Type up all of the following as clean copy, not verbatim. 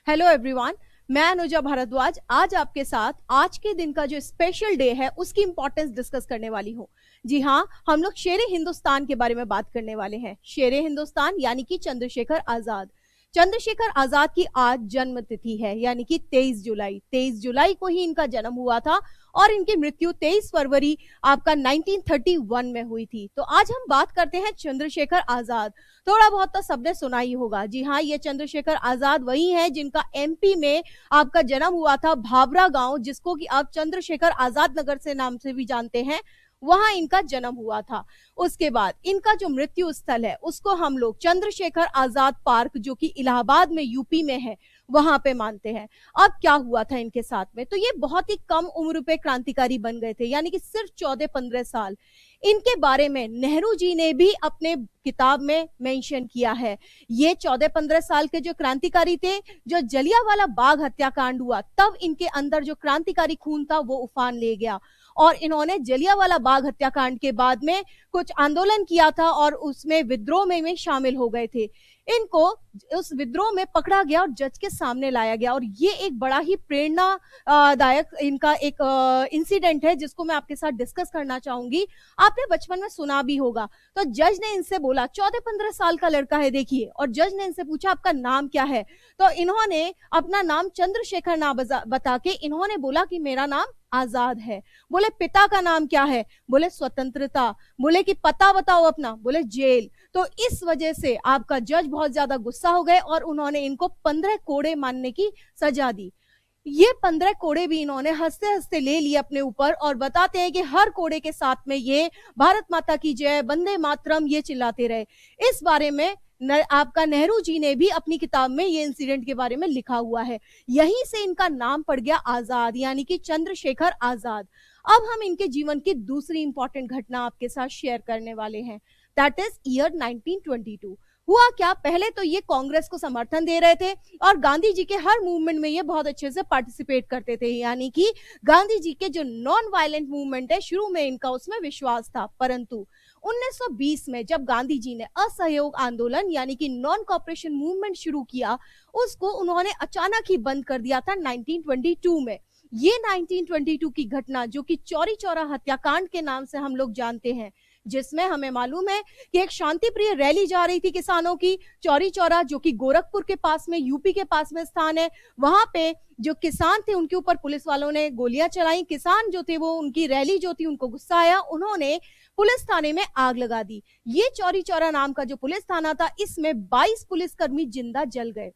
Hello everyone, मैं अनुजा भारद्वाज आज आपके साथ आज के दिन का जो स्पेशल डे है उसकी इंपॉर्टेंस डिस्कस करने वाली हूँ। जी हाँ, हम लोग शेरे हिंदुस्तान के बारे में बात करने वाले हैं। शेरे हिंदुस्तान यानी कि चंद्रशेखर आजाद। चंद्रशेखर आजाद की आज जन्म तिथि है यानी कि 23 जुलाई। 23 जुलाई को ही इनका जन्म हुआ था और इनकी मृत्यु 23 फरवरी आपका 1931 में हुई थी। तो आज हम बात करते हैं चंद्रशेखर आजाद। थोड़ा बहुत तो सबने सुना ही होगा। जी हाँ, ये चंद्रशेखर आजाद वही है जिनका एमपी में आपका जन्म हुआ था, भावरा गांव, जिसको कि आप चंद्रशेखर आजाद नगर से नाम से भी जानते हैं, वहां इनका जन्म हुआ था। उसके बाद इनका जो मृत्यु स्थल है उसको हम लोग चंद्रशेखर आजाद पार्क, जो कि इलाहाबाद में यूपी में है, वहां पे मानते हैं। अब क्या हुआ था इनके साथ में, तो ये बहुत ही कम उम्र पे क्रांतिकारी बन गए थे, यानी कि सिर्फ 14-15 साल। इनके बारे में नेहरू जी ने भी अपने किताब में मेंशन किया है। ये 14-15 साल के जो क्रांतिकारी थे, जो जलियांवाला बाग हत्याकांड हुआ तब इनके अंदर जो क्रांतिकारी खून था वो उफान ले गया और इन्होंने जलियांवाला बाग हत्याकांड के बाद में कुछ आंदोलन किया था और उसमें विद्रोह में शामिल हो गए थे। इनको उस विद्रोह में पकड़ा गया और जज के सामने लाया गया और ये एक बड़ा ही प्रेरणादायक इनका एक इंसिडेंट है जिसको मैं आपके साथ डिस्कस करना चाहूंगी। आपने बचपन में सुना भी होगा। तो जज ने इनसे बोला, 14-15 साल का लड़का है देखिए, और जज ने इनसे पूछा आपका नाम क्या है। तो इन्होंने अपना नाम चंद्रशेखर नाम बता के इन्होंने बोला कि मेरा नाम आजाद है। बोले पिता का नाम क्या है, बोले स्वतंत्रता। बोले कि पता बताओ अपना, बोले जेल। तो इस वजह से आपका जज बहुत ज्यादा गुस्सा हो गए और उन्होंने इनको 15 कोड़े मारने की सजा दी। ये 15 कोड़े भी इन्होंने हंसते हंसते ले लिए अपने ऊपर और बताते हैं कि हर कोड़े के साथ में ये भारत माता की जय, वंदे मातरम ये चिल्लाते रहे। इस बारे में आपका नेहरू जी ने भी अपनी किताब में ये इंसिडेंट के बारे में लिखा हुआ है। यहीं से इनका नाम पड़ गया आजाद, यानी कि चंद्रशेखर आजाद। अब हम इनके जीवन की दूसरी इंपॉर्टेंट घटना आपके साथ शेयर करने वाले हैं, दैट इज ईयर 1922। हुआ क्या, पहले तो ये कांग्रेस को समर्थन दे रहे थे और गांधी जी के हर मूवमेंट में ये बहुत अच्छे से पार्टिसिपेट करते थे, यानी कि गांधी जी के जो नॉन वायलेंट मूवमेंट है शुरू में इनका उसमें विश्वास था। परंतु 1920 में जब गांधी जी ने असहयोग आंदोलन यानी कि नॉन कॉपरेशन मूवमेंट शुरू किया, उसको उन्होंने अचानक ही बंद कर दिया था 1922 में। ये 1922 की घटना जो कि चौरी चौरा हत्याकांड के नाम से हम लोग जानते हैं, जिसमें हमें मालूम है कि एक शांति प्रिय रैली जा रही थी किसानों की चौरी चौरा, जो कि गोरखपुर के पास में, यूपी के पास में स्थान है। वहां पे जो किसान थे उनके ऊपर पुलिस वालों ने गोलियां चलाई। किसान जो थे वो, उनकी रैली जो थी उनको गुस्सा आया, उन्होंने पुलिस थाने में आग लगा दी। ये चौरी चौरा नाम का जो पुलिस थाना था, इसमें 22 पुलिसकर्मी जिंदा जल गए।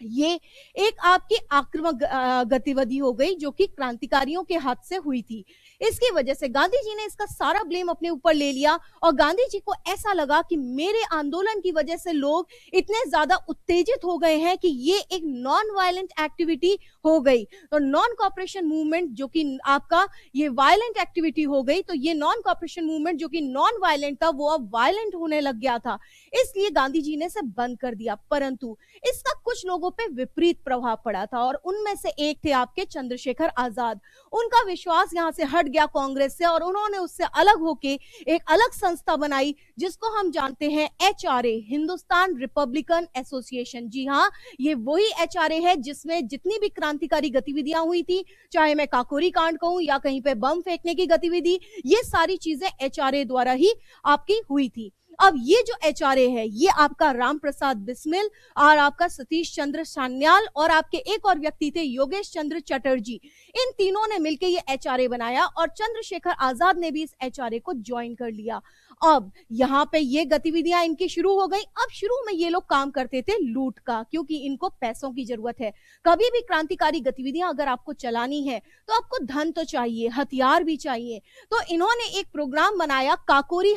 ये एक आपकी आक्रामक गतिविधि हो गई जो कि क्रांतिकारियों के हाथ से हुई थी। इसकी वजह से गांधी जी ने इसका सारा ब्लेम अपने ऊपर ले लिया और गांधी जी को ऐसा लगा कि मेरे आंदोलन की वजह से लोग इतने ज्यादा उत्तेजित हो गए हैं कि ये एक नॉन वायलेंट एक्टिविटी हो गई। तो नॉन कॉपरेशन मूवमेंट जो कि आपका ये वायलेंट एक्टिविटी हो गई, तो ये नॉन कॉपरेशन मूवमेंट जो कि नॉन वायलेंट था वो अब वायलेंट होने लग गया था, इसलिए गांधी जी ने इसे बंद कर दिया। परंतु इसका कुछ लोगों पे विपरीत प्रभाव पड़ा था और उनमें से एक थे आपके चंद्रशेखर आजाद। उनका विश्वास यहां से हट गया कांग्रेस से और उन्होंने उससे अलग होके एक अलग संस्था बनाई जिसको हम जानते हैं एचआरए, हिंदुस्तान रिपब्लिकन एसोसिएशन। जी हाँ, ये वही एचआरए है जिसमें जितनी भी क्रांतिकारी गतिविधियां हुई थी, चाहे मैं काकोरी कांड कहूं या कहीं पे बम फेंकने की गतिविधि, ये सारी चीजें एचआरए द्वारा ही आपकी हुई थी। अब ये जो एचआरए है, ये आपका राम प्रसाद बिस्मिल और आपका सतीश चंद्र सान्याल और आपके एक और व्यक्ति थे योगेश चंद्र चटर्जी, इन तीनों ने मिलकर ये एचआरए बनाया और चंद्रशेखर आजाद ने भी इस एचआरए को ज्वाइन कर लिया। अब यहाँ पे ये गतिविधियां इनकी शुरू हो गई। अब शुरू में ये लोग काम करते थे लूट का, क्योंकि इनको पैसों की जरूरत है। कभी भी क्रांतिकारी गतिविधियां अगर आपको चलानी है तो आपको धन तो चाहिए, हथियार भी चाहिए। तो इन्होंने एक प्रोग्राम बनाया काकोरी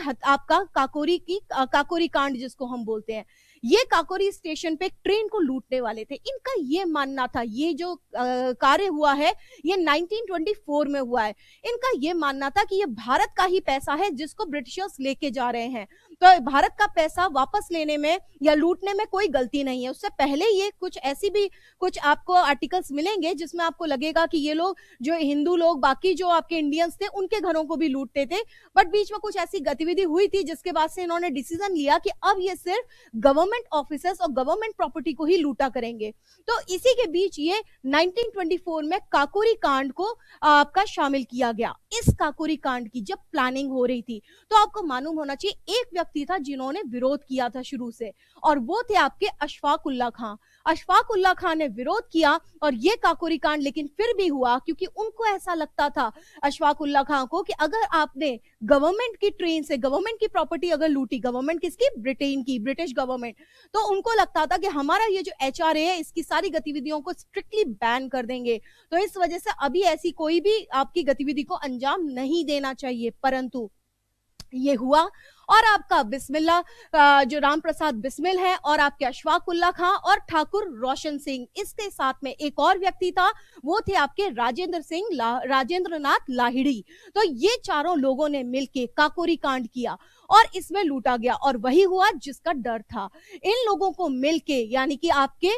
कांड जिसको हम बोलते हैं। ये काकोरी स्टेशन पे एक ट्रेन को लूटने वाले थे। इनका ये मानना था, ये जो कार्य हुआ है ये 1924 में हुआ है। इनका ये मानना था कि ये भारत का ही पैसा है जिसको ब्रिटिशर्स लेके जा रहे हैं। तो भारत का पैसा वापस लेने में या लूटने में कोई गलती नहीं है। उससे पहले ये कुछ ऐसी भी कुछ आपको आर्टिकल्स मिलेंगे जिसमें आपको लगेगा कि ये लोग जो हिंदू लोग बाकी जो आपके इंडियंस थे उनके घरों को भी लूटते थे, बट बीच में कुछ ऐसी गतिविधि हुई थी जिसके बाद से इन्होंने डिसीजन लिया कि अब ये सिर्फ गवर्नमेंट ऑफिसर्स और गवर्नमेंट प्रॉपर्टी को ही लूटा करेंगे। तो इसी के बीच ये 1924 में काकोरी कांड को आपका शामिल किया गया। इस काकोरी कांड की जब प्लानिंग हो रही थी तो आपको मालूम होना चाहिए एक व्यक्ति था जिन्होंने विरोध किया था शुरू से, और वो थे आपके अशफाक उल्ला खां। अशफाक उल्ला खां ने विरोध किया और ये काकोरी कांड लेकिन फिर भी हुआ क्योंकि उनको ऐसा लगता था अशफाक उल्ला खां को कि अगर आपने गवर्नमेंट की ट्रेन से गवर्नमेंट की प्रॉपर्टी अगर लूटी, गवर्नमेंट किसकी, ब्रिटेन की, ब्रिटिश गवर्नमेंट, तो उनको लगता था कि हमारा ये जो एचआरए है इसकी सारी गतिविधियों को स्ट्रिक्टली बैन कर देंगे, तो इस वजह से अभी ऐसी कोई भी आपकी गतिविधि को अंजाम नहीं देना चाहिए। परंतु ये हुआ और आपका बिस्मिल्लाह जो राम प्रसाद बिस्मिल है और आपके अशफाक उल्ला खां और ठाकुर रोशन सिंह, इसके साथ में एक और व्यक्ति था, वो थे आपके राजेंद्र नाथ लाहिड़ी। तो ये चारों लोगों ने मिलके काकोरी कांड किया और इसमें लूटा गया और वही हुआ जिसका डर था। इन लोगों को मिलके यानी कि आपके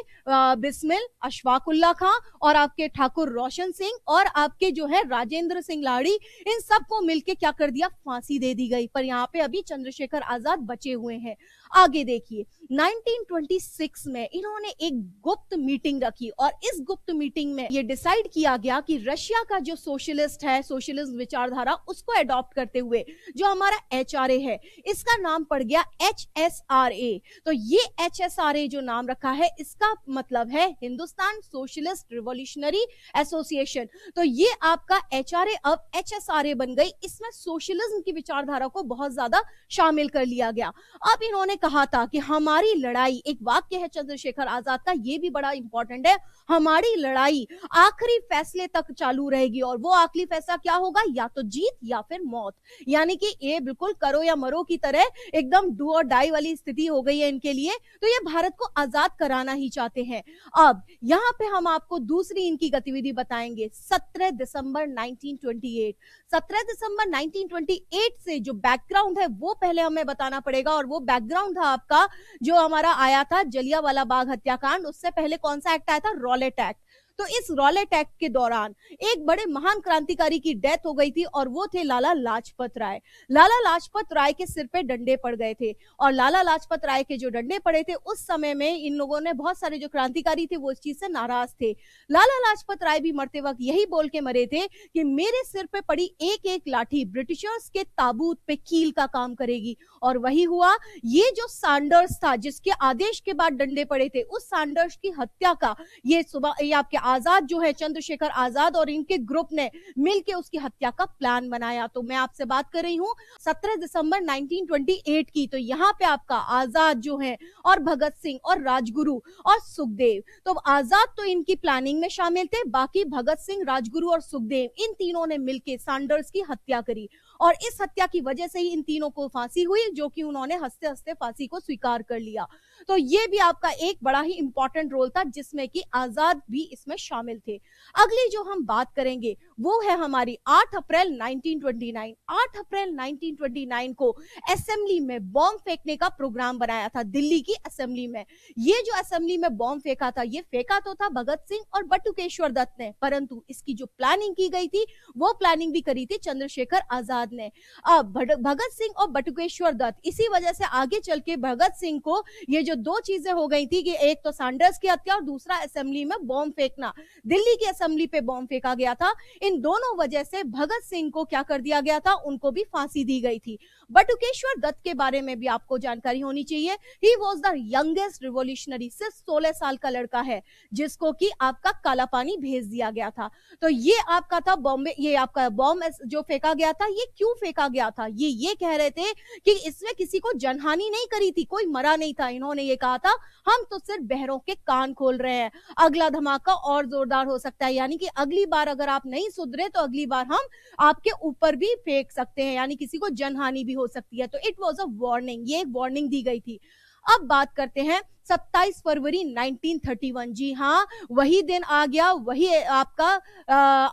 बिस्मिल, अशफाक उल्ला खां और आपके ठाकुर रोशन सिंह और आपके जो है राजेंद्र सिंह लाहिड़ी, इन सबको मिलके क्या कर दिया, फांसी दे दी गई। पर यहाँ पे अभी चंद्रशेखर आजाद बचे हुए हैं। आगे देखिए 1926 में इन्होंने एक गुप्त मीटिंग रखी और इस गुप्त मीटिंग में ये डिसाइड किया गया कि रशिया का जो सोशलिस्ट है, सोशलिस्ट विचारधारा, उसको अडॉप्ट करते हुए जो हमारा एचआरए है इसका नाम पड़ गया एचएसआरए। तो ये एचएसआरए जो नाम रखा है इसका मतलब है हिंदुस्तान सोशलिस्ट रिवॉल्यूशनरी एसोसिएशन। तो ये आपका एचआरए अब एचएसआरए बन गई। इसमें सोशलिज्म की विचारधारा को बहुत ज्यादा शामिल कर लिया गया। अब इन्होंने कहा था कि हमारी लड़ाई, एक वाक्य है चंद्रशेखर आजाद का, ये भी बड़ा इंपॉर्टेंट है, हमारी लड़ाई आखिरी फैसले तक चालू रहेगी और वो आखिरी फैसला क्या होगा, या तो जीत या फिर मौत। यानी कि ये बिल्कुल करो या मरो की तरह एकदम डू और डाई वाली स्थिति हो गई है इनके लिए। तो ये भारत को आजाद कराना ही चाहते हैं। अब यहाँ पे हम आपको दूसरी इनकी गतिविधि बताएंगे। 17 दिसंबर 1928 17 दिसंबर 1928 से जो बैकग्राउंड है वो पहले हमें बताना पड़ेगा, और वो बैकग्राउंड था आपका जो हमारा आया था जलियांवाला बाग हत्याकांड। उससे पहले कौन सा एक्ट आया था, रॉलेट एक्ट। तो इस रॉलेट एक्ट के दौरान एक बड़े महान क्रांतिकारी की डेथ हो गई थी और वो थे लाला लाजपत राय। लाला लाजपत राय के सिर पे डंडे पड़ गए थे और लाला लाजपत राय के जो डंडे पड़े थे उस समय में इन लोगों ने, बहुत सारे जो क्रांतिकारी थे वो इस चीज से नाराज थे। लाला लाजपत राय भी मरते वक्त यही बोल के मरे थे कि मेरे सिर पे पड़ी एक एक लाठी ब्रिटिशर्स के ताबूत पे कील का काम करेगी, और वही हुआ। ये जो सैंडर्स था जिसके आदेश के बाद डंडे पड़े थे, उस सैंडर्स की हत्या का ये आपके आजाद जो है चंद्रशेखर आजाद और इनके ग्रुप ने मिलकर उसकी हत्या का प्लान बनाया। तो मैं आपसे बात कर रही हूं 17 दिसंबर 1928 की। तो यहाँ पे आपका आजाद जो है और भगत सिंह और राजगुरु और सुखदेव, तो आजाद तो इनकी प्लानिंग में शामिल थे, बाकी भगत सिंह, राजगुरु और सुखदेव इन तीनों ने मिलकर सैंडर्स की हत्या करी और इस हत्या की वजह से ही इन तीनों को फांसी हुई, जो कि उन्होंने हंसते हंसते फांसी को स्वीकार कर लिया। तो ये भी आपका एक बड़ा ही इंपॉर्टेंट रोल था जिसमें कि आजाद भी इसमें शामिल थे। अगली जो हम बात करेंगे वो है हमारी 8 अप्रैल 1929। 8 अप्रैल 1929 को असेंबली में बॉम्ब फेंकने का प्रोग्राम बनाया था दिल्ली की असेंबली में। ये जो असेंबली में बॉम्ब फेंका था, ये फेंका तो था भगत सिंह और बटुकेश्वर दत्त ने, परंतु इसकी जो प्लानिंग की गई थी वो प्लानिंग भी करी थी चंद्रशेखर आजाद ने। अब भगत सिंह और बटुकेश्वर दत्त, इसी वजह से आगे चल के भगत सिंह को ये जो दो चीजें हो गई थी कि एक तो सैंडर्स की हत्या और दूसरा असेंबली में बॉम्ब फेंकना, दिल्ली की असेंबली पे बॉम्ब फेंका गया था। इन दोनों वजह से भगत सिंह को क्या कर दिया गया था, उनको भी फांसी दी गई थी। बटुकेश्वर दत्त के बारे में भी आपको जानकारी होनी चाहिए। He was the youngest revolutionary, सिर्फ 16 साल का लड़का है जिसको कि आपका काला पानी भेज दिया गया था। तो ये आपका था बॉम्बे, ये आपका बॉम्ब जो फेंका गया था, ये क्यों फेंका गया था, ये कह रहे थे कि इसमें किसी को जनहानि नहीं करी थी, कोई मरा नहीं था। इन्होंने ये कहा था हम तो सिर्फ बहरों के कान खोल रहे हैं, अगला धमाका और जोरदार हो सकता है, यानी कि अगली बार अगर आप नहीं सुधरे तो अगली बार हम आपके ऊपर भी फेंक सकते हैं, यानी किसी को जनहानि भी हो सकती है। तो इट वॉज अ वार्निंग, ये एक वार्निंग दी गई थी। अब बात करते हैं 27 फरवरी 1931। जी हाँ, वही दिन आ गया, वही आपका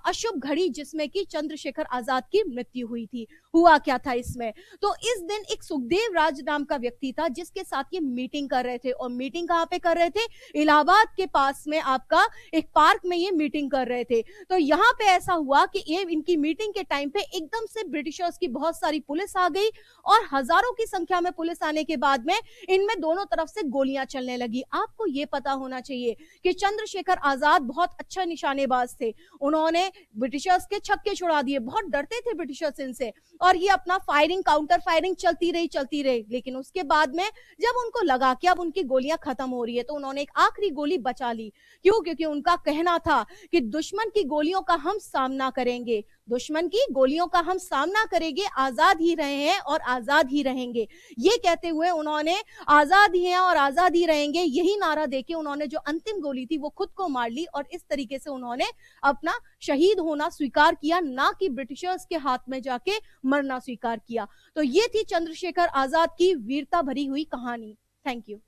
अशुभ घड़ी जिसमें कि चंद्रशेखर आजाद की मृत्यु हुई थी। हुआ क्या था इसमें? तो इस दिन एक सुखदेव राज नाम का व्यक्ति था जिसके साथ ये मीटिंग कर रहे थे, और मीटिंग कहां पे कर रहे थे? इलाहाबाद के पास में आपका एक पार्क में ये मीटिंग कर रहे थे। तो यहां पे ऐसा हुआ कि ये इनकी मीटिंग के टाइम पे एकदम से ब्रिटिशर्स की बहुत सारी पुलिस आ गई, और हजारों की संख्या में पुलिस आने के बाद में इनमें दोनों तरफ से गोलियां चलने लगी। आपको ये पता होना चाहिए कि चंद्रशेखर आजाद बहुत अच्छा निशानेबाज थे। उन्होंने ब्रिटिशर्स के छक्के छुड़ा दिए, बहुत डरते थे ब्रिटिशर्स इनसे, और ये अपना फायरिंग, काउंटर फायरिंग चलती रही। लेकिन उसके बाद में जब उनको लगा कि अब उनकी गोलियां खत्म हो रही है, तो उन्होंने एक आखिरी गोली बचा ली। क्यों? क्योंकि उनका कहना था कि दुश्मन की गोलियों का हम सामना करेंगे, दुश्मन की गोलियों का हम सामना करेंगे, आजाद ही रहे हैं और आजाद ही रहेंगे। ये कहते हुए उन्होंने आजाद ही हैं और आजाद ही रहेंगे यही नारा देके उन्होंने जो अंतिम गोली थी वो खुद को मार ली, और इस तरीके से उन्होंने अपना शहीद होना स्वीकार किया, ना कि ब्रिटिशर्स के हाथ में जाके मरना स्वीकार किया। तो ये थी चंद्रशेखर आजाद की वीरता भरी हुई कहानी। Thank you.